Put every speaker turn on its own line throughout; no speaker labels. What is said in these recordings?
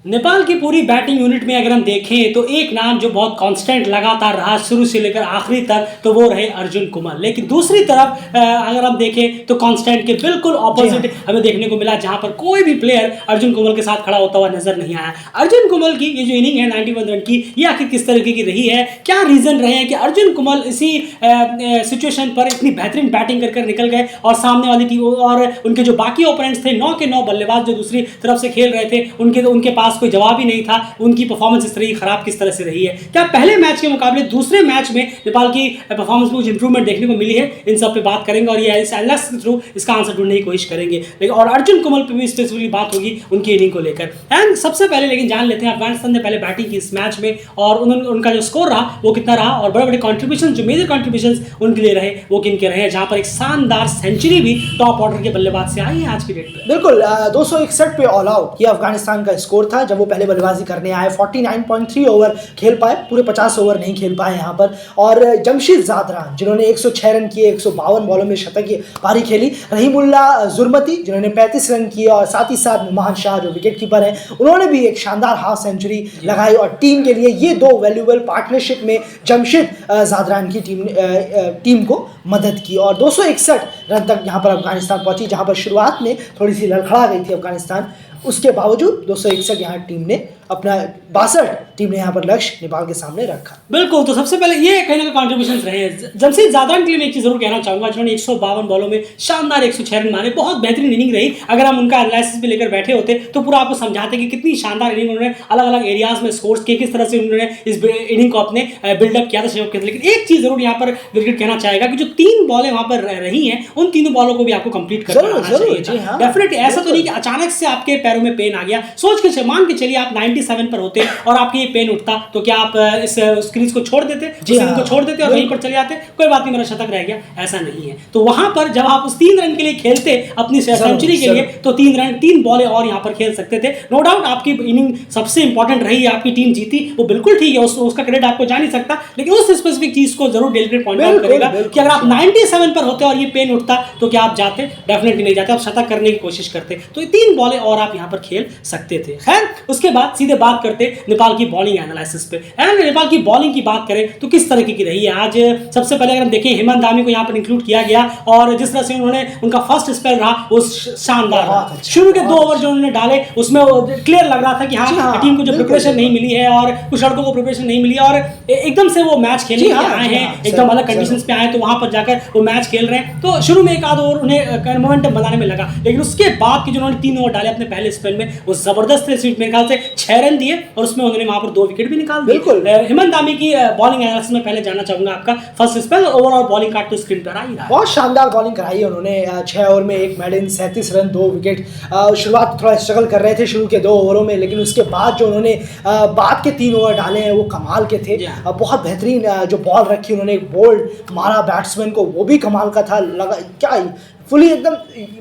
नेपाल की पूरी batting unit में अगर हम देखें तो एक नाम जो बहुत कांस्टेंट लगातार रहा शुरू से लेकर आखिरी तक, तो वो रहे अर्जुन कुमल। लेकिन दूसरी तरफ अगर हम देखें तो कांस्टेंट के बिल्कुल ऑपोजिट हमें देखने को मिला, जहां पर कोई भी प्लेयर अर्जुन कुमल के साथ खड़ा होता हुआ नजर नहीं आया। अर्जुन कुमल की ये जो इनिंग है 91 रन की, ये आखिर किस तरीके की रही है, क्या रीजन रहे हैं कि अर्जुन कुमल इसी सिचुएशन पर इतनी बेहतरीन बैटिंग कर निकल गए और सामने वाली टीम और उनके जो बाकी ओपोनेंट्स थे 9 के 9 बल्लेबाज जो दूसरी तरफ से खेल रहे थे, उनके पास कोई जवाब ही नहीं था। उनकी परफॉर्मेंस इस तरह की खराब किस तरह से रही है, क्या पहले मैच के मुकाबले दूसरे मैच में नेपाल की परफॉर्मेंस में कुछ इंप्रूवमेंट देखने को मिली है, इन सब पे बात करेंगे और ये इस एनालिसिस के थ्रू इसका आंसर ढूंढने की कोशिश करेंगे। लेकिन और अर्जुन कुमल पे भी स्पेसिफिकली बात होगी उनकी इनिंग को लेकर। एंड सबसे पहले लेकिन जान लेते हैं अफगानिस्तान ने पहले बैटिंग की इस मैच में और उनका जो स्कोर रहा वो कितना रहा और बड़े बड़े कॉन्ट्रीब्यूशन जो मेजर कॉन्ट्रीब्यूशन उनके लिए रहे वो किनके रहे, जहां पर एक शानदार सेंचुरी भी टॉप ऑर्डर के बल्लेबाज से आई है आज की डेट पे।
बिल्कुल 261 पे ऑल आउट ये अफगानिस्तान का स्कोर था जब वो पहले बल्लेबाजी करने आए। 49.3 ओवर खेल पाए, पूरे 50 ओवर नहीं खेल पाए यहाँ पर। और जमशेद जादरा जिन्होंने 106 रन किए, 152 बॉलों में शतक की पारी खेली। रहीमुल्ला जुर्मती जिन्होंने 35 रन किए और साथ ही साथ मोहम्मद शाह जो विकेट कीपर हैं उन्होंने भी एक शानदार हाफ सेंचुरी लगाई। और टीम के लिए ये दो वैल्यूएबल पार्टनरशिप में जमशेद जादरान की टीम को मदद की और 261 रन तक यहाँ पर अफगानिस्तान पहुंची, जहाँ पर शुरुआत में थोड़ी सी लड़खड़ा गई थी अफगानिस्तान। उसके बावजूद 261 यहाँ टीम ने अपना 62 टीम ने यहाँ पर लक्ष्य नेपाल के सामने रखा।
बिल्कुल, तो सबसे पहले ये कहीं ना कहीं कॉन्ट्रीब्यूशन रहे हैं जमशेद जादरान के लिए। मैं एक चीज जरूर कहना चाहूंगा, जिन्होंने 152 बॉलों में शानदार 106 रन मारे, बहुत बेहतरीन इनिंग रही। अगर हम उनका एनालिसिस भी लेकर बैठे होते तो पूरा आपको समझाते कि कितनी शानदार इनिंग उन्होंने अलग अलग एरियाज में स्कोर्स किए, किस तरह से उन्होंने इस इनिंग को अपने बिल्डअप किया था, सहयोग किया था। लेकिन एक चीज जरूर यहाँ पर क्रिकेट कहना चाहेगा कि जो 3 बॉलें वहां पर रही हैं उन तीनों बॉलों को भी आपको कंप्लीट करना चाहिए। डेफिनेटली ऐसा तो नहीं कि अचानक से आपके पैरों में पेन आ गया। सोच के मान के चलिए आप 97 पर होते और आपके ये पेन उठता तो क्या आप इस क्रीज को छोड़ देते, को छोड़ देते और वहीं पर चले जाते, कोई बात नहीं मेरा शतक रह गया, ऐसा नहीं है। तो वहां पर जब आप उस 3 रन के लिए खेलते अपनी सेंचुरी के लिए, तो 3 बॉलें और यहां पर खेल सकते थे। नो डाउट आपकी इनिंग सबसे इंपॉर्टेंट रही है, आपकी टीम जीती, वो बिल्कुल ठीक है, उसका क्रेडिट आपको जा नहीं सकता। लेकिन उस स्पेसिफिक चीज को जरूर डेलीब्रेट पॉइंट आउट करेगा कि अगर आप 97 पर होते और ये पेन उठता तो क्या आप जाते? डेफिनेटली नहीं जाते, आप शतक करने की कोशिश करते। तो ये 3 बॉलें और आप यहां पर खेल सकते थे। खैर उसके बाद सीधे बात करते नेपाल की बॉलिंग एनालिसिस पे। नेपाल की बॉलिंग की बात करें तो किस तरीके की रही है आज। सबसे पहले अगर हम देखें हेमंत दामी को यहाँ पर इंक्लूड किया गया और जिस तरह से उन्होंने उनका फर्स्ट स्पेल रहा वो शानदार रहा। शुरू के 2 ओवर जो उन्होंने डाले उसमें क्लियर लग रहा था कि हाँ टीम को जो प्रिपरेशन नहीं मिली है और कुछ लड़कों को प्रिपरेशन नहीं मिली और एकदम से वो मैच खेलने आए हैं, एकदम अलग कंडीशंस पे आए तो वहां पर जाकर वो मैच खेल रहे हैं। तो शुरू में एक आध ओवर उन्हें मोमेंटम बनाने में लगा, लेकिन उसके बाद की जो उन्होंने 3 ओवर डाले अपने पहले स्पेल में वो जबरदस्त थे। मेरे ख्याल से 6 रन दिए और उसमें उन्होंने वहां पर 2 विकेट भी निकाल दिए। बिल्कुल हेमंत दामी की बॉलिंग एनालिसिस में पहले जानना चाहूंगा आपका फर्स्ट स्पेल और ओवरऑल बॉलिंग कार्ड तो स्क्रीन पर आ ही रहा है।
बहुत शानदार बॉलिंग कराई है उन्होंने। 6 ओवर में 1 मेडन, 37 रन, 2 विकेट। शुरुआत थोड़ा स्ट्रगल कर रहे थे शुरू के 2 ओवरों में, लेकिन उसके बाद जो उन्होंने बाद के 3 ओवर डाले हैं वो कमाल के थे। बहुत बेहतरीन जो बॉल रखी उन्होंने, एक बोल्ड मारा बैट्समैन को, वो भी कमाल का था। लगा क्या फुली एकदम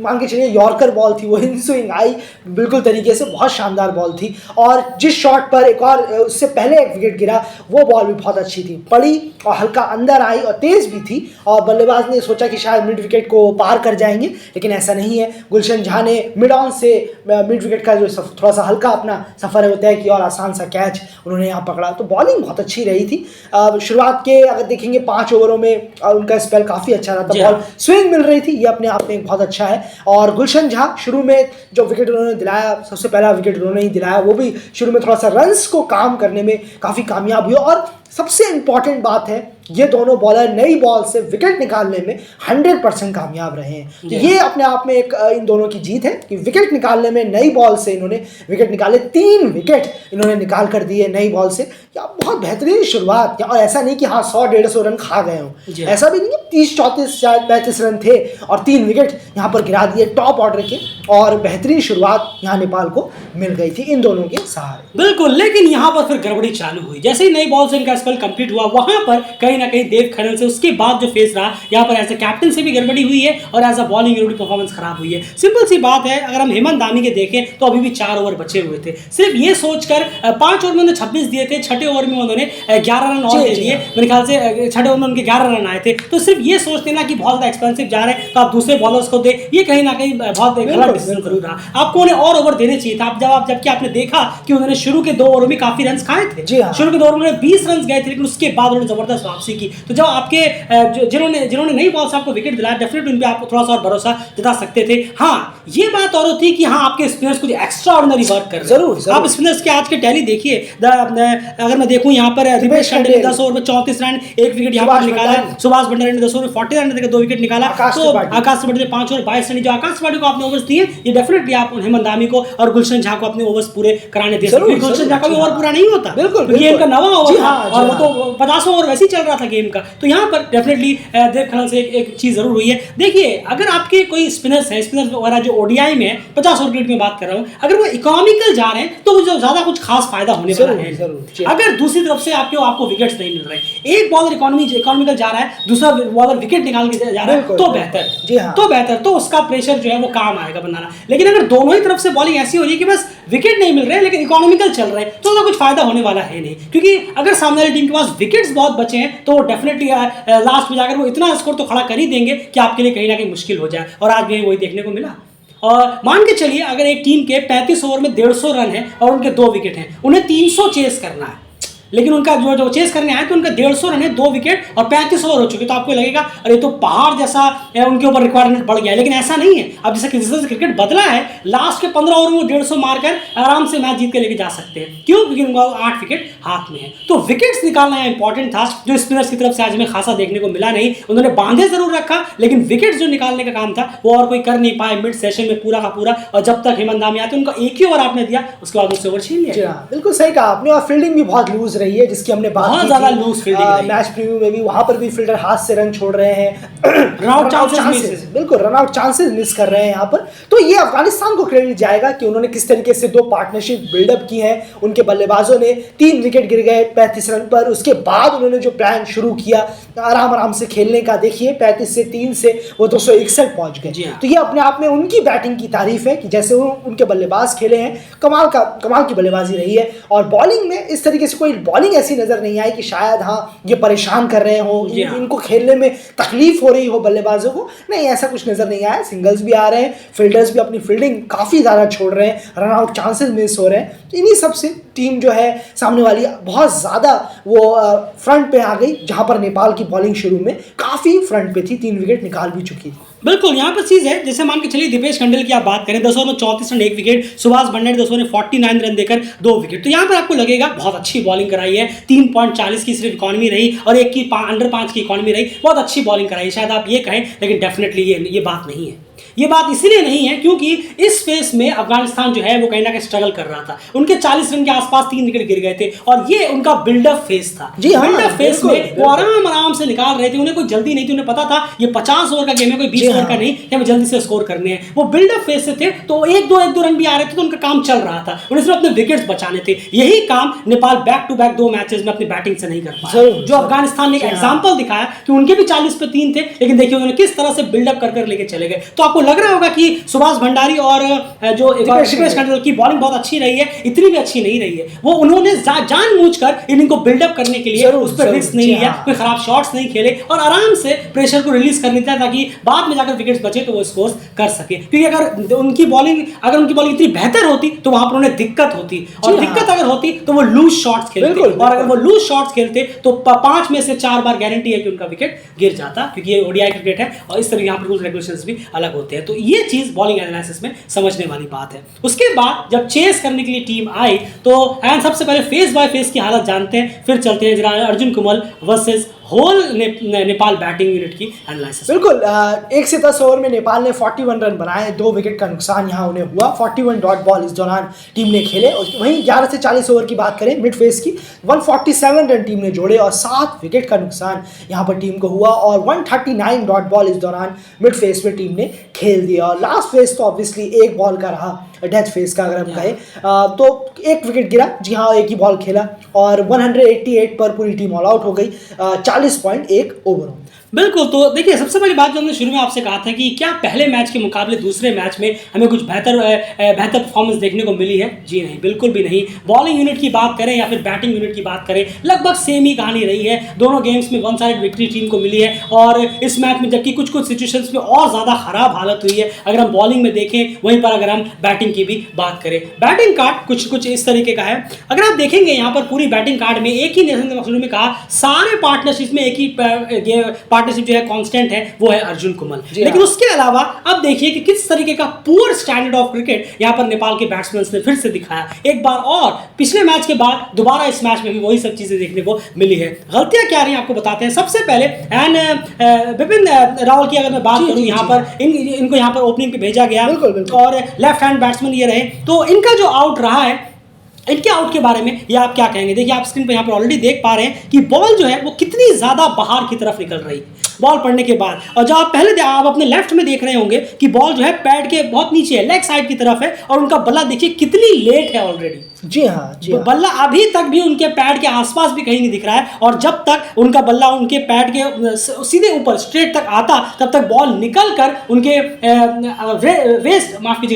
मान के चलिए यॉर्कर बॉल थी वो, इन स्विंग आई बिल्कुल तरीके से, बहुत शानदार बॉल थी। और जिस शॉट पर एक और उससे पहले एक विकेट गिरा वो बॉल भी बहुत अच्छी थी, पड़ी और हल्का अंदर आई और तेज़ भी थी और बल्लेबाज ने सोचा कि शायद मिड विकेट को पार कर जाएंगे, लेकिन ऐसा नहीं है। गुलशन झा ने मिड ऑन से मिड विकेट का जो थोड़ा सा हल्का अपना सफ़र है वो तय किया और आसान सा कैच उन्होंने यहाँ पकड़ा। तो बॉलिंग बहुत अच्छी रही थी। शुरुआत के अगर देखेंगे 5 ओवरों में उनका स्पेल काफ़ी अच्छा रहा था, बॉल स्विंग मिल रही थी, ये अपने आप में बहुत अच्छा है। और गुलशन झा शुरू में जो विकेट उन्होंने दिलाया, सबसे पहला विकेट उन्होंने ही दिलाया, वो भी शुरू में थोड़ा सा रन्स को काम करने में काफ़ी कामयाब हुए। और सबसे इंपॉर्टेंट बात है ये दोनों बॉलर नई बॉल से विकेट निकालने में 100% कामयाब रहे हैं। ये अपने आप में एक इन दोनों की जीत है कि विकेट निकालने में नई बॉल से इन्होंने विकेट निकाले। 3 विकेट इन्होंने निकाल कर दिए नई बॉल से। या बहुत बेहतरीन शुरुआत, और ऐसा नहीं कि हाँ 100-150 रन खा गए हों, ऐसा भी नहीं है। 30-34 शायद 35 रन थे और 3 विकेट यहाँ पर गिरा दिए टॉप ऑर्डर के, और बेहतरीन शुरुआत यहाँ नेपाल को मिल गई थी इन दोनों के सहारे।
बिल्कुल, लेकिन यहाँ पर फिर गड़बड़ी चालू हुई। जैसे ही नई बॉल से इनका स्पेल कंप्लीट हुआ, वहां पर कहीं ना कहीं देव खन्ना से उसके बाद जो फेस रहा, यहाँ पर एज ए कैप्टन से भी गड़बड़ी हुई है और as a bowling unit performance खराब हुई है। सिंपल सी बात है, अगर हम हेमंत धामी के देखें तो अभी भी 4 ओवर बचे हुए थे। सिर्फ ये सोचकर 5 ओवर में उन्होंने 26 दिए थे, छठे ओवर में उन्होंने 11 रन और दे दिए। मेरे ख्याल से छठे ओवर में उनके 11 रन आए थे। तो सिर्फ ये सोचते ना कि बहुत ज़्यादा एक्सपेंसिव जा रहे हैं तो आप दूसरे बॉलर्स को दे, ये कहीं ना कहीं बहुत गलत डिसीजन जरूर रहा। आपको उन्हें और ओवर देने चाहिए था। जबकि आपने देखा कि उन्होंने शुरू के 2 ओवर में काफी रन खाए थे। शुरू के 2 ओवर में 20 रन गए थे, लेकिन उसके बाद उन्होंने जबरदस्त वापसी की। तो जब आपके जिन्होंने नई बॉल से आपको विकेट दिलाया, डेफिनेटली उन पे आप थोड़ा सा और भरोसा जता सकते थे। हाँ, ये बात और होती कि हाँ आपके स्पिनर्स कुछ एक्स्ट्रा ऑर्डिनरी वर्क कर रहे हैं। आप स्पिनर्स के आज के टैली देखिए, अगर मैं देखूं यहाँ पर दिपेश चंदेल 10 ओवर में 34 रन, 1 विकेट यहाँ पर निकाला। सुभाष भंडारी ने 10 ओवर में 40 रन देकर 2 विकेट निकाला। तो आकाश त्रिपाठी ने 5 ओवर 22 रन। जो आकाश त्रिपाठी को आपने ओवर्स दिए, ये डेफिनेटली आप हेमंत धामी को और गुलशन झा को अपने ओवर्स पूरे कराने दे सकते हैं। गुलशन झा का भी ओवर पूरा नहीं होता, बिल्कुल गेम का 9वां ओवर था और वो तो 50वां ओवर वैसे ही चल रहा था गेम का। तो यहाँ पर डेफिनेटली देव खन्ना से एक चीज जरूर हुई है। देखिए, अगर आपके कोई स्पिनर्स है, स्पिनर्स वगैरह जो ओडीआई में है, 50 ओवर क्रिकेट में बात कर रहा हूँ, अगर वो इकोनॉमिकल जा रहे हैं तो मुझे ज्यादा कुछ खास फायदा होने वाला है। अगर दूसरी तरफ से आपको विकेट्स नहीं मिल रहे, एक बॉलर इकोनॉमिकल जा रहा है, दूसरा बॉलर विकेट निकाल के जा रहा है, तो बेहतर तो उसका प्रेशर जो है वो काम आएगा बनाना। लेकिन अगर दोनों ही तरफ से बॉलिंग ऐसी हो रही है कि बस विकेट नहीं मिल रहे लेकिन इकोनॉमिकल चल रहे हैं, तो उसका कुछ फायदा होने वाला है नहीं। क्योंकि अगर सामने वाली टीम के पास विकेट्स बहुत बचे हैं तो डेफिनेटली लास्ट में जाकर वो इतना स्कोर तो खड़ा कर ही देंगे कि आपके लिए कहीं ना कहीं मुश्किल हो जाए। और आज भी वही देखने को मिला। और मान के चलिए, अगर एक टीम के 35 ओवर में 150 रन है और उनके 2 विकेट हैं, उन्हें 300 चेस करना है, लेकिन उनका जो चेस करने आए तो उनका 150 रन है, 2 विकेट और 35 ओवर हो चुके। तो आपको लगेगा अरे तो पहाड़ जैसा उनके ऊपर रिक्वायरमेंट बढ़ गया है, लेकिन ऐसा नहीं है। अब जैसे से क्रिकेट बदला है, लास्ट के 15 ओवर में 150 मारकर आराम से मैच जीत के लेके जा सकते हैं। क्यों? क्योंकि उनका 8 विकेट हाथ में है। तो विकेट्स निकालना इंपॉर्टेंट था, जो स्पिनर्स की तरफ से आज हमें खासा देखने को मिला नहीं। उन्होंने बांधे जरूर रखा, लेकिन विकेट्स जो निकालने का काम था वो और कोई कर नहीं पाए मिड सेशन में पूरा का पूरा। और जब तक हेमंत धामी आते उनका एक ही ओवर आपने दिया, उसके बाद उससे ओवर छीन लिया।
बिल्कुल सही कहा आपने। और फील्डिंग भी बहुत लूज रही है, जिसकी हमने
बहुत ज्यादा लूज फील्डिंग
मैच प्रीव्यू में भी, वहां पर भी फील्डर हाथ से रन छोड़ रहे हैं, रनआउट चांसेस, बिल्कुल रनआउट चांसेस मिस कर रहे हैं यहाँ पर। तो ये अफगानिस्तान को क्रेडिट जाएगा कि उन्होंने किस तरीके से 2 पार्टनरशिप बिल्डअप की है। उनके बल्लेबाजों ने 3 विकेट गिर गए 35 रन पर, उसके बाद उन्होंने जो प्लान शुरू किया आराम से खेलने का, देखिए 35 से 3 से वो 261 पहुंच गए। तो ये अपने आप में उनकी बैटिंग की तारीफ है कि जैसे वो उनके बल्लेबाज खेले हैं, कमाल की बल्लेबाजी रही है। और बॉलिंग में इस तरीके से कोई बॉलिंग ऐसी नजर नहीं आई कि शायद हाँ ये परेशान कर रहे हो, इनको खेलने में तकलीफ हो रही हो बल्लेबाजों को, नहीं ऐसा कुछ नजर नहीं आया। सिंगल्स भी आ रहे हैं, फील्डर्स भी अपनी फील्डिंग काफी ज्यादा छोड़ रहे हैं, रनआउट चांसेस मिस हो रहे हैं। तो इन्हीं सब से टीम जो है सामने वाली बहुत ज्यादा वो फ्रंट पे आ गई, जहां पर नेपाल की बॉलिंग शुरू में काफी फ्रंट पे थी, 3 विकेट निकाल भी चुकी थी।
बिल्कुल, यहाँ पर चीज़ है, जैसे मान के चलिए दिपेश चंदेल की आप बात करें, 10 ओवर में 34 run 1 wicket, Subhash Bhandari 10 over में 49 रन देकर 2 विकेट। तो यहाँ पर आपको लगेगा बहुत अच्छी बॉलिंग कराई है, 3.40 की सिर्फ इकॉनमी रही और एक की अंडर 5 की इकॉनमी रही, बहुत अच्छी बॉलिंग कराई शायद आप ये कहें, लेकिन डेफिनेटली ये बात नहीं है। ये बात इसलिए नहीं है क्योंकि इस फेस में अफगानिस्तान जो है वो कहीं ना कहीं स्ट्रगल कर रहा था। उनके 40 रन के आसपास 3 विकेट गिर गए थे और ये उनका बिल्डअप फेस था। बिल्डअप फेस में वो आराम से निकाल रहे थे, उन्हें कोई जल्दी नहीं थी, उन्हें पता था ये 50 ओवर का गेम है, कोई 20 ओवर का नहीं कि हमें जल्दी से स्कोर करने हैं। वो बिल्डअप फेस से थे, तो 1-2 रन भी आ रहे थे तो उनका काम चल रहा था, उन्हें सिर्फ अपने विकेट्स बचाने थे। यही काम Nepal back to back 2 matches में अपनी बैटिंग से नहीं कर पाया। जो अफगानिस्तान ने एक एग्जाम्पल दिखाया कि उनके भी 40 पे 3 थे, लेकिन देखिए उन्होंने किस तरह से बिल्डअप कर लेके चले गए। तो आपको लग रहा होगा कि सुभाष भंडारी और जो दिपेश चंदेल की बॉलिंग बहुत अच्छी रही है, इतनी भी अच्छी नहीं रही है। वो उन्होंने जानबूझकर इनको बिल्डअप करने के लिए उस पर रिस्क नहीं लिया, कोई खराब शॉट्स नहीं खेले और आराम से प्रेशर को रिलीज कर लेता ताकि बाद में जाकर विकेट्स बचे तो वो स्कोर कर सके। क्योंकि अगर उनकी बॉलिंग इतनी बेहतर होती तो वहां पर उन्हें दिक्कत होती, और दिक्कत अगर होती तो वो लूज शॉट्स खेलते, और अगर वो लूज शॉट्स खेलते तो 5 में से 4 बार गारंटी है कि उनका विकेट गिर जाता, क्योंकि ये ओडीआई क्रिकेट है और इस तरह यहाँ पर रूल्स रेगुलेशंस भी अलग होते हैं। तो ये चीज बॉलिंग एनालिसिस में समझने वाली बात है। उसके बाद जब चेस करने के लिए टीम आई तो सबसे पहले फेस बाय फेस की हालत जानते हैं, फिर चलते हैं जरा Arjun Kumal versus whole Nepal batting unit की एनालिसिस।
बिल्कुल, 1 से 10 ओवर में नेपाल ने 41 रन बनाए, 2 विकेट का नुकसान यहाँ उन्हें हुआ। 41 डॉट बॉल इस दौरान टीम ने खेले। वहीं 11 से 40 ओवर की बात करें मिड फेस की, 147 रन टीम ने जोड़े और 7 विकेट का नुकसान यहाँ पर टीम को हुआ, और 139 डॉट बॉल इस दौरान मिड फेस में टीम ने खेल दिया। और लास्ट फेस तो ऑब्वियसली एक बॉल का रहा, डेथ फेस का अगर हम कहें तो एक विकेट गिरा, जी हाँ, एक ही बॉल खेला और 188 पर पूरी टीम ऑल आउट हो गई 40.1 ओवर।
बिल्कुल। तो देखिए, सबसे पहली बात जो हमने शुरू में आपसे कहा था कि क्या पहले मैच के मुकाबले दूसरे मैच में हमें कुछ बेहतर परफॉर्मेंस देखने को मिली है? जी नहीं, बिल्कुल भी नहीं। बॉलिंग यूनिट की बात करें या फिर बैटिंग यूनिट की बात करें, लगभग सेम ही कहानी रही है। दोनों गेम्स में वन साइड विक्ट्री टीम को मिली है और इस मैच में जबकि कुछ सिचुएशंस में और ज़्यादा खराब हालत हुई है अगर हम बॉलिंग में देखें, वहीं पर अगर हम बैटिंग की भी बात करें। बैटिंग कार्ड कुछ इस तरीके का है। अगर आप देखेंगे यहाँ पर पूरी बैटिंग कार्ड में एक ही नेशन शुरू में कहा, सारे पार्टनरशिप में एक ही पार्टनरशिप जो है कांस्टेंट है, वो है अर्जुन कुमल। लेकिन उसके अलावा अब देखिए कि किस तरीके का पुअर स्टैंडर्ड ऑफ क्रिकेट यहां पर नेपाल के बैट्समैन ने फिर से दिखाया एक बार और। पिछले मैच के बाद दोबारा इस मैच में भी वही सब चीजें देखने को मिली है। गलतियां क्या रही आपको बताते हैं। सबसे पहले विपिन रावल की अगर मैं बात करूं, यहां पर इनको यहां पर ओपनिंग पे भेजा गया और लेफ्ट हैंड बैट्समैन ये रहे, तो इनका जो आउट रहा है, इनके आउट के बारे में ये आप क्या कहेंगे? देखिए, आप स्क्रीन पे यहाँ पर ऑलरेडी देख पा रहे हैं कि बॉल जो है वो कितनी ज्यादा बाहर की तरफ निकल रही बॉल पड़ने के बाद। और जो आप पहले आप अपने लेफ्ट में देख रहे होंगे कि बॉल जो है पैड के बहुत नीचे है, लेग साइड की तरफ है और उनका बल्ला देखिए कितनी लेट है ऑलरेडी।
जी हाँ, जी हाँ।
बल्ला अभी तक भी उनके पैड के आसपास भी कहीं नहीं दिख रहा है और जब तक उनका बल्ला उनके पैड के सीधे ऊपर स्ट्रेट तक आता तब तक बॉल निकल कर उनके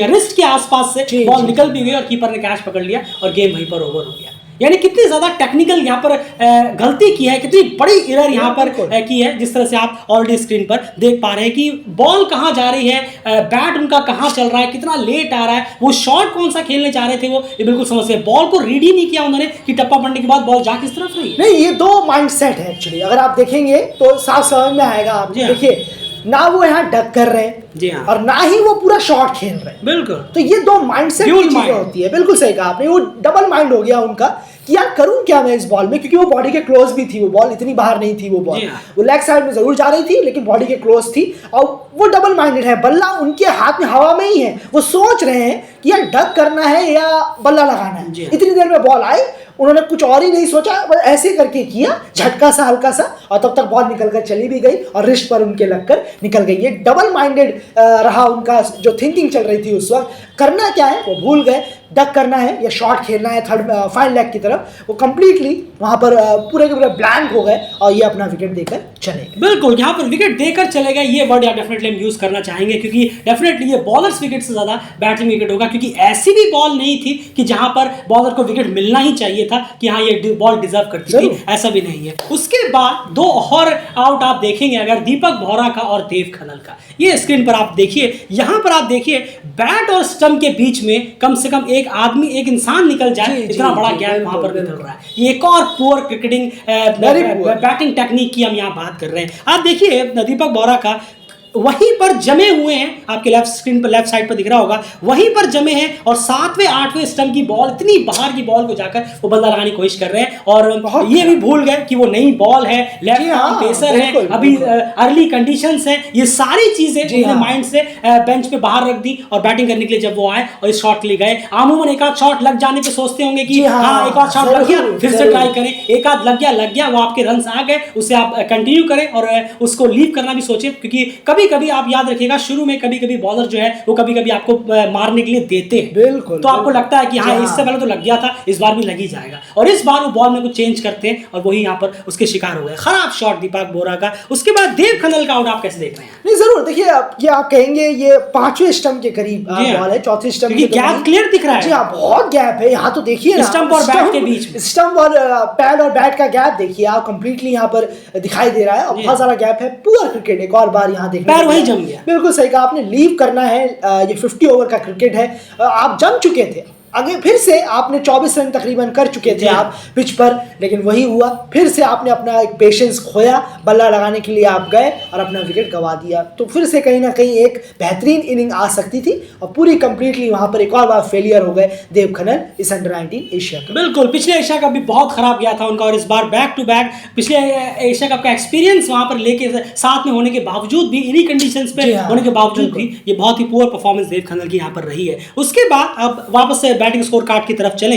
रिस्ट के आसपास से बॉल निकल भी गई और कीपर ने कैच पकड़ लिया और गेम वहीं पर ओवर हो गया। यानी कितनी ज्यादा टेक्निकल यहाँ पर गलती की है, कितनी बड़ी एरर यहाँ पर की है। जिस तरह से आप ऑलरेडी स्क्रीन पर देख पा रहे हैं कि बॉल कहाँ जा रही है, बैट उनका कहाँ चल रहा है, कितना लेट आ रहा है, वो शॉट कौन सा खेलने चाह रहे थे वो ये बिल्कुल समझ गए। बॉल को रीड ही नहीं किया उन्होंने कि टप्पा पड़ने के बाद बॉल जा किस तरफ रही।
नहीं, ये दो माइंडसेट है एक्चुअली। अगर आप देखेंगे तो साफ समझ में आएगा। आप देखिए, ना वो यहाँ डक कर रहे हैं,
जी हाँ,
और ना ही वो पूरा शॉट खेल रहे हैं।
बिल्कुल।
तो ये दो माइंडसेट की चीजें होती है। बिल्कुल सही कहा आपने। वो डबल माइंड हो गया उनका कि यार करूं क्या मैं इस बॉल में, क्योंकि वो बॉडी के क्लोज भी थी। वो बॉल इतनी बाहर नहीं थी। वो बॉल वो लेग साइड में जरूर जा रही थी लेकिन बॉडी के क्लोज थी और वो डबल माइंडेड है। बल्ला उनके हाथ में हवा में ही है। वो सोच रहे हैं कि यार डक करना है या बल्ला लगाना है। इतनी देर में बॉल आई, उन्होंने कुछ और ही नहीं सोचा, ऐसे करके किया झटका सा हल्का सा और तब तक बॉल निकल कर चली भी गई और रिस्ट पर उनके लगकर निकल गई। ये डबल माइंडेड रहा उनका जो थिंकिंग चल रही थी उस वक्त। करना क्या है वो भूल गए, डक करना है या शॉट खेलना है थर्ड फाइन लेग की तरफ। वो कंप्लीटली वहां पर पूरे के पूरे ब्लैंक हो गए और ये अपना विकेट देकर चले गए।
बिल्कुल, यहाँ पर विकेट देकर चले गए, ये वर्ड डेफिनेटली हम यूज करना चाहेंगे क्योंकि डेफिनेटली ये बॉलर्स विकेट से ज्यादा बैटिंग विकेट होगा, क्योंकि ऐसी भी बॉल नहीं थी कि जहां पर बॉलर को विकेट मिलना ही चाहिए था कि हाँ ये बॉल डिजर्व करती थी, ऐसा भी नहीं है। उसके बाद दो और आउट आप देखेंगे अगर, दीपक बोहरा का और देव खन्ना का। ये स्क्रीन पर आप देखिए, यहां पर आप देखिए बैट और स्टंप के बीच में कम से कम एक आदमी, एक इंसान निकल जाए, इतना बड़ा गैप वहां पर निकल रहा है। ये एक और पुअर क्रिकेटिंग बैटिंग टेक्निक की हम यहाँ बात कर रहे हैं। आप देखिए दीपक बोहरा का वहीं पर जमे हुए हैं, आपके लेफ्ट स्क्रीन पर लेफ्ट साइड पर दिख रहा होगा, वहीं पर जमे हैं और 7वें 8वें स्टंप की बॉल, इतनी बाहर की बॉल को जाकर वो बल्ला लगाने की कोशिश कर रहे हैं और ये भी भूल गए कि वो नई बॉल है, लेफ्ट आर्म पेसर है, अभी अर्ली कंडीशंस है। ये सारी चीजें अपने माइंड से बेंच पे बाहर रख दी और बैटिंग करने के लिए जब वो आए और इस शॉट के लिए गए। अमूमन एक आध शॉट लग जाने पे सोचते होंगे कि हाँ एक आध शॉट लग गया फिर से ट्राई करें, एक आध लग गया वो आपके रन आ गए, उसे आप कंटिन्यू करें और उसको लीव करना भी सोचें, क्योंकि कभी कभी आप याद रखिएगा शुरू में कभी कभी बॉलर जो है वो कभी कभी आपको मारने के लिए देते हैं।
बिल्कुल।
तो आपको लगता है कि हाँ इससे पहले तो लग गया था, इस बार भी लग ही जाएगा, और इस बार वो बॉल में कुछ चेंज करते हैं और वही यहाँ पर उसके शिकार हो गए। खराब शॉट दीपक बोहरा का। उसके बाद देव खन्ना का आउट आप कैसे देख रहे हैं?
नहीं जरूर देखिए, ये आप कहेंगे ये 5वें स्टंप के करीब बॉल है, 4थी स्टंप
की गैप क्लियर दिख रहा है।
जी हाँ, बहुत गैप है यहाँ। तो देखिए ना,
स्टंप और बैट के बीच में,
स्टंप और पैड और बैट का गैप देखिए आप, कंप्लीटली यहाँ पर दिखाई दे रहा है और बहुत सारा गैप है। पूरा क्रिकेट एक और बार यहाँ देखने
पैर वही जम गया।
बिल्कुल सही कहा आपने, लीव करना है। ये 50 ओवर का क्रिकेट है, आप जम चुके थे। आगे फिर से आपने 24 रन तकरीबन कर चुके थे आप पिच पर, लेकिन वही हुआ। फिर से आपने अपना एक पेशेंस खोया, बल्ला लगाने के लिए आप गए और अपना विकेट गवा दिया। तो फिर से कहीं ना कहीं एक बेहतरीन इनिंग आ सकती थी और पूरी कंप्लीटली वहां पर एक और बार फेलियर हो गए देव खन्ना इस अंडर 19 एशिया कप।
बिल्कुल, पिछले एशिया कप भी बहुत खराब गया था उनका और इस बार बैक टू बैक पिछले एशिया कप का एक्सपीरियंस वहां पर लेके साथ में होने के बावजूद भी, इन्हीं कंडीशंस पे होने के बावजूद भी ये बहुत ही पुअर परफॉर्मेंस देव खन्ना की यहाँ पर रही है। उसके बाद अब वापस से बैटिंग स्कोर कार्ड की तरफ चले।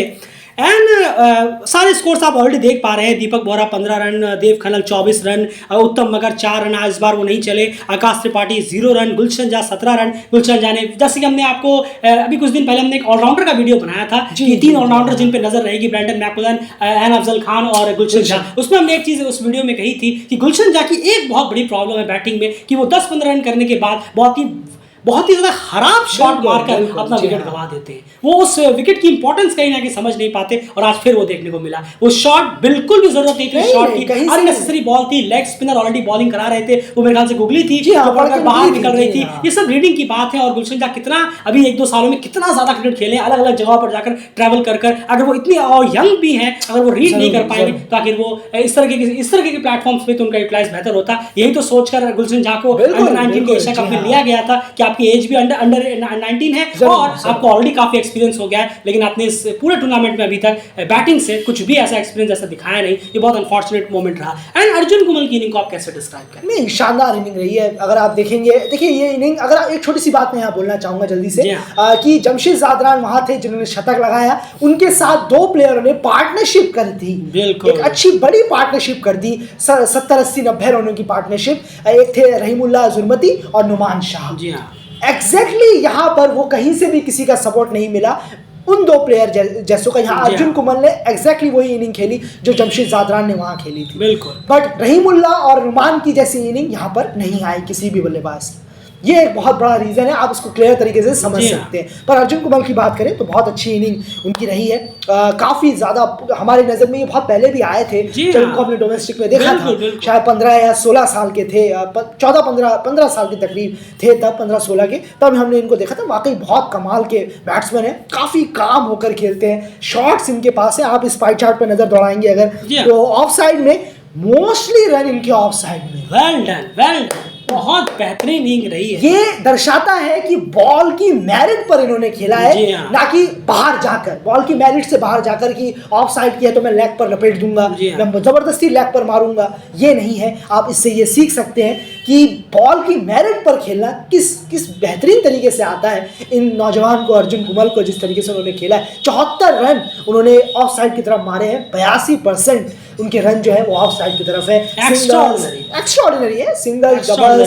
एंड सारे स्कोर्स आप ऑलरेडी देख पा रहे हैं। दीपक बोहरा 15 रन, देव खन्ना 24 रन, उत्तम मगर 4 रन, इस बार वो नहीं चले। आकाश त्रिपाठी 0 रन, गुलशन झा 17 रन। गुलशन झा ने, जैसे कि हमने आपको अभी कुछ दिन पहले हमने एक ऑलराउंडर का वीडियो बनाया था कि 3 ऑलराउंडर जिन पे नजर रहेगी, ब्रैंडन मैकुलन, एन अफजल खान और गुलशन झा। उसमें हमने एक चीज उस वीडियो में कही थी कि गुलशन झा की एक बहुत बड़ी प्रॉब्लम है बैटिंग में कि वो 10-15 रन करने के बाद बहुत ही ज्यादा खराब शॉट मारकर अपना विकेट गंवा देते हैं। वो उस विकेट की इंपॉर्टेंस कहीं ना कहीं समझ नहीं पाते और आज फिर वो देखने को मिला। वो शॉट बिल्कुल भी जरूरत नहीं थी शॉट की, अननेसेसरी बॉल थी। लेग स्पिनर ऑलरेडी बॉलिंग करा रहे थे, वो मेरे ख्याल से गुगली थी जो बाहर निकल रही थी। ये सब रीडिंग की बात है। और गुलशन झा कितना अभी 1-2 सालों में कितना ज्यादा क्रिकेट खेले, अलग अलग जगहों पर जाकर ट्रैवल कर अगर वो इतनी यंग भी है, अगर वो रीड नहीं कर पाएंगे तो आखिर वो इस तरह के प्लेटफॉर्म्स पे तो उनका यूटिलाइज बेहतर होता। यही तो सोचकर गुलशन झा को अंडर 19 के एशिया कप में लिया गया था कि आपकी एज भी अंडर 19 है और आपको ऑलरेडी काफी एक्सपीरियंस हो गया है, लेकिन आपने इस पूरे टूर्नामेंट में अभी तक बैटिंग से कुछ भी ऐसा एक्सपीरियंस ऐसा दिखाया नहीं। ये बहुत अनफॉर्चुनेट मोमेंट रहा। एंड अर्जुन कुमल की इनिंग को आप कैसे डिस्क्राइब करें?
नहीं, शानदार इनिंग रही है। अगर आप देखेंगे, देखिए ये इनिंग, अगर आप एक छोटी सी बात मैं यहाँ बोलना चाहूंगा जल्दी से कि जमशेद जादरान वहां थे जिन्होंने शतक लगाया, उनके साथ 2 प्लेयरों ने पार्टनरशिप कर दी, एक अच्छी बड़ी पार्टनरशिप कर दी, 70-80-90 रनों की पार्टनरशिप। एक थे रहीमुल्लाह जुर्मती और नुमान शाह।
जी हाँ,
एग्जैक्टली यहाँ पर वो कहीं से भी किसी का सपोर्ट नहीं मिला उन 2 प्लेयर जैसों का। यहाँ अर्जुन कुमल ने एग्जैक्टली वही इनिंग खेली जो जमशेद जादरान ने वहां खेली थी।
बिल्कुल।
बट रहीमुल्लाह और रुमान की जैसी इनिंग यहाँ पर नहीं आई किसी भी बल्लेबाज की। ये एक बहुत बड़ा रीजन है, आप उसको क्लियर तरीके से समझ सकते हैं। पर अर्जुन कुमल की बात करें तो बहुत अच्छी इनिंग उनकी रही है। काफी ज्यादा हमारी नजर में ये बहुत पहले भी आए थे जब उनको अपने डोमेस्टिक में देखा था। शायद 15 या 16 साल के थे, 14-15 साल के तकरीब थे तब, 15-16 के, तब हमने इनको देखा था। वाकई बहुत कमाल के बैट्समैन है, काफी काम होकर खेलते हैं, शॉट्स इनके पास है। आप इस पाई चार्ट पर नजर दौड़ाएंगे अगर तो ऑफ साइड में मोस्टली रन इनके ऑफ साइड में।
वेल डन, बहुत बेहतरीन इनिंग रही है।
ये दर्शाता है कि बॉल की मेरिट पर इन्होंने खेला है, ना कि बाहर जाकर, बॉल की मेरिट से बाहर जाकर कि ऑफ साइड किया तो मैं लेग पर लपेट दूंगा, मैं जबरदस्ती लेग पर मारूंगा, ये नहीं है। आप इससे ये सीख सकते हैं कि बॉल की मेरिट पर खेलना किस बेहतरीन तरीके से आता है। इन नौजवान को, अर्जुन कुमल को, जिस तरीके से उन्होंने खेला है, 74 रन उन्होंने ऑफ साइड की तरफ मारे हैं, 82% उनके रन जो है वो ऑफ साइड की तरफ है। एक्स्ट्राऑर्डिनरी है। सिंगल, डबल,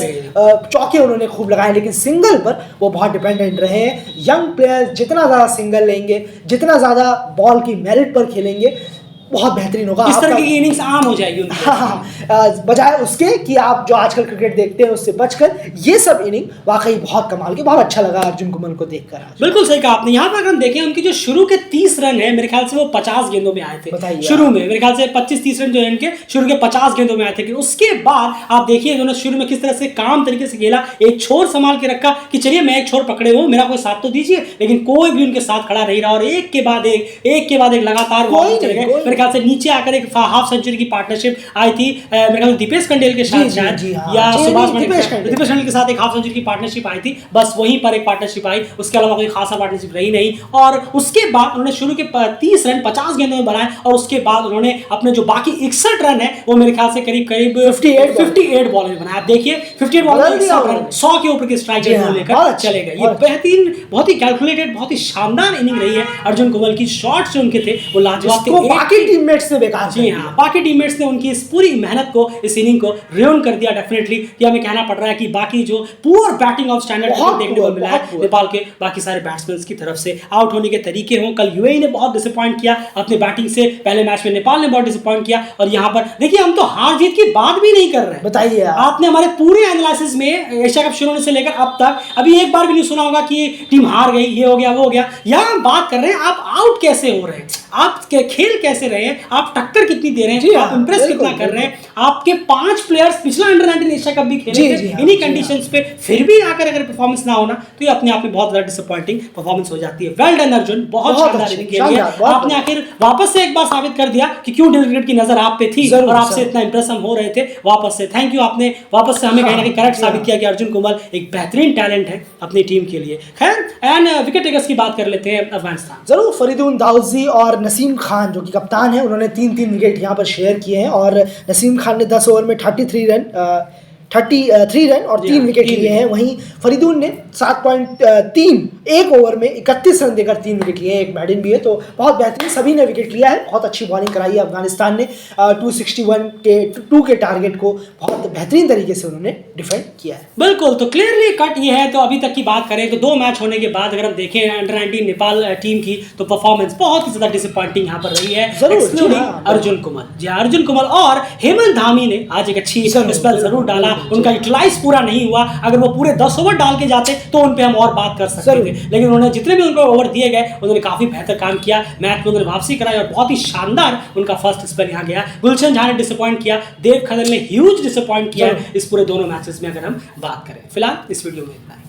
चौके उन्होंने खूब लगाए, लेकिन सिंगल पर वो बहुत डिपेंडेंट रहे हैं। यंग प्लेयर जितना ज़्यादा सिंगल लेंगे, जितना ज़्यादा बॉल की मेरिट पर खेलेंगे, बहुत बेहतरीन होगा।
इस तरह की इनिंग्स आम हो जाएगी उनकी।
बजाय उसके कि आप जो आजकल क्रिकेट देखते हैं उससे बचकर ये सब इनिंग वाकई बहुत कमाल के, बहुत अच्छा लगा अर्जुन कुमल को देखकर।
बिल्कुल सही कहा आपने। यहाँ पर अगर हम देखें, उनके जो शुरू के 30 रन है, मेरे ख्याल से वो 50 गेंदों में आए थे शुरू में। मेरे ख्याल से 25-30 रन जो है इनके शुरू के 50 गेंदों में आए थे। उसके बाद आप देखिए उन्होंने शुरू में किस तरह से काम तरीके से खेला, एक छोर संभाल के रखा कि चलिए मैं एक छोर पकड़े हूँ, मेरा कोई साथ तो दीजिए, लेकिन कोई भी उनके साथ खड़ा नहीं रहा और एक के बाद एक लगातार चले गए। मेरे ख्याल से नीचे आकर एक हाफ सेंचुरी की पार्टनरशिप आई थी, मेरे ख्याल दीपेश कंडेल के साथ या सुभाष दीपेश कंडेल के साथ एक हाफ सेंचुरी की पार्टनरशिप आई थी। बस वहीं पर एक पार्टनरशिप आई, उसके अलावा कोई खासा पार्टनरशिप रही नहीं। और उसके बाद उन्होंने शुरू के 30 रन 50 गेंदों में बनाए और उसके बाद उन्होंने अपने जो बाकी 61 रन है वो मेरे ख्याल से करीब 58 बॉल में बनाया। आप देखिए 58 बॉल में 100 के ऊपर की स्ट्राइक रेट लेकर चले गए। ये बेहतरीन, बहुत ही कैलकुलेटेड, बहुत ही शानदार इनिंग रही है अर्जुन कुमल की। शॉट्स जो उनके थे वो लाजवाब थे।
बाकी टीममेट्स ने बेकार,
जी हाँ, बाकी टीममेट्स ने उनकी इस पूरी मेहनत को, इस इनिंग को रियोन कर दिया। डेफिनेटली ये हमें कहना पड़ रहा है कि बाकी जो पुअर बैटिंग ऑफ स्टैंडर्ड देखने को मिला है नेपाल के बाकी सारे बैट्समैन की तरफ से, आउट होने के तरीके हों। कल यूएई ने बहुत डिसअपॉइंट किया अपने बैटिंग से, पहले मैच में नेपाल ने बहुत डिसअपॉइंट किया। और यहाँ पर देखिए हम तो हार जीत की बात भी नहीं कर रहे हैं।
बताइए
आपने हमारे पूरे एनालिसिस में एशिया कप शुरू होने से लेकर अब तक अभी एक बार भी नहीं सुना होगा कि टीम हार गई, ये हो गया, वो हो गया। यहाँ हम बात कर रहे हैं आप आउट कैसे हो रहे हैं, आप खेल कैसे रहे हैं, आप टक्कर कितनी दे रहे हैं, आप इंप्रेस कितना कर रहे हैं। आपके 5 प्लेयर्स पिछला अंडर 19 एशिया कप भी खेले थे इन्हीं कंडीशंस पे, फिर भी आकर अगर परफॉर्मेंस ना होना तो ये अपने आप में बहुत ज्यादा डिसअपॉइंटिंग परफॉर्मेंस हो जाती है। वेल डन अर्जुन, बहुत शानदार इनिंग खेली है। आपने आखिर वापस से एक बार साबित कर दिया कि क्यों क्रिकेट की नजर आप पे थी और आपसे इतना इंप्रेस हम हो रहे थे। वापस से थैंक यू, आपने वापस से हमें कहीं ना कहीं करेक्ट साबित किया कि अर्जुन कुमल एक बेहतरीन टैलेंट है अपनी टीम के लिए। खैर, एंड विकेट टेकर्स की बात कर लेते हैं अफगानिस्तान।
जरूर, फरीदुन दाऊदी और नसीम खान जो कि कप्तान है, उन्होंने 3-3 विकेट यहाँ पर शेयर किए हैं और नसीम खान ने 10 ओवर में 33 33 रन और
जी
3
हाँ,
विकेट
3
लिए हैं। वहीं फरीदुन ने 7.3 एक ओवर में 31 रन देकर 3 विकेट लिए हैं, एक बैटिंग भी है, तो बहुत बेहतरीन सभी ने विकेट लिया है। बहुत अच्छी बॉलिंग कराई है अफगानिस्तान ने, 261 के टारगेट को बहुत बेहतरीन तरीके से उन्होंने डिफेंड किया है।
बिल्कुल, तो क्लियरली कट ये है। तो अभी तक की बात करें तो 2 मैच होने के बाद अगर हम देखें अंडर 19 नेपाल टीम की, तो परफॉर्मेंस बहुत ही ज्यादा डिसअपॉइंटिंग यहाँ पर रही है,
जरूर,
एक्सक्लूडिंग
जी हाँ,
अर्जुन कुमल। जी हाँ, अर्जुन कुमल और हेमंत धामी ने आज एक अच्छी स्पेल जरूर डाला। उनका यूटिलाइज पूरा नहीं हुआ, अगर वो पूरे 10 ओवर डाल के जाते तो उन पे हम और बात कर सकते थे, लेकिन उन्होंने जितने भी उनको ओवर दिए गए उन्होंने काफी बेहतर काम किया। मैच में उन्होंने वापसी कराई और बहुत ही शानदार उनका फर्स्ट स्पेल यहाँ गया। गुलशन झा ने डिसअपॉइंट किया, देव खदर ने ह्यूज डिसअपॉइंट किया इस पूरे दोनों मैचेस में, अगर हम बात करें। फिलहाल इस वीडियो में इतना ही।